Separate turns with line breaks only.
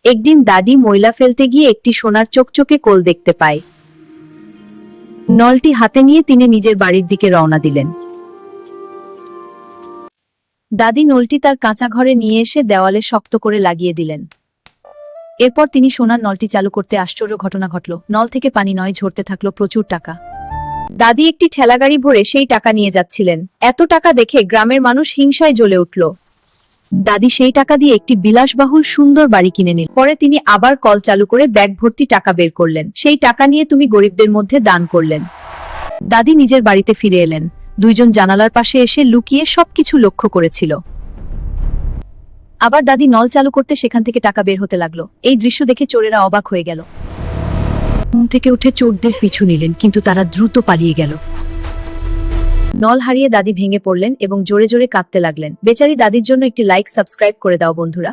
একদিন দাদি ময়লা ফেলতে গিয়ে একটি সোনার চকচকে কোল দেখতে পায়। নলটি হাতে নিয়ে তিনি নিজের বাড়ির দিকে রওনা দিলেন। দাদি নলটি তার কাঁচা ঘরে নিয়ে এসে দেওয়ালে শক্ত করে লাগিয়ে দিলেন। এরপর তিনি সোনার নলটি চালু করতে আশ্চর্য ঘটনা ঘটল। নল থেকে পানি নয়, ঝরতে থাকলো প্রচুর টাকা। দাদি একটি ঠেলাগাড়ি ভরে সেই টাকা নিয়ে যাচ্ছিলেন। এত টাকা দেখে গ্রামের মানুষ হিংসায় জ্বলে উঠল। দাদি সেই টাকা দিয়ে একটি বিলাসবহুল সুন্দর বাড়ি কিনে নিল। পরে তিনি আবার কল চালু করে ব্যাগ ভর্তি টাকা বের করলেন। সেই টাকা নিয়ে তুমি গরিবদের মধ্যে দান করলেন। দাদি নিজের বাড়িতে ফিরে এলেন। দুইজন জানালার পাশে এসে লুকিয়ে সবকিছু লক্ষ্য করেছিল। আবার দাদি নল চালু করতে সেখান থেকে টাকা বের হতে লাগলো। এই দৃশ্য দেখে চোরেরা অবাক হয়ে গেল। ঘুম থেকে উঠে চোরদের পিছু নিলেন, কিন্তু তারা দ্রুত পালিয়ে গেল। নল হারিয়ে দাদি ভেঙে পড়লেন এবং জোরে জোরে কাঁদতে লাগলেন। বেচারি দাদির জন্য একটি লাইক সাবস্ক্রাইব করে দাও বন্ধুরা।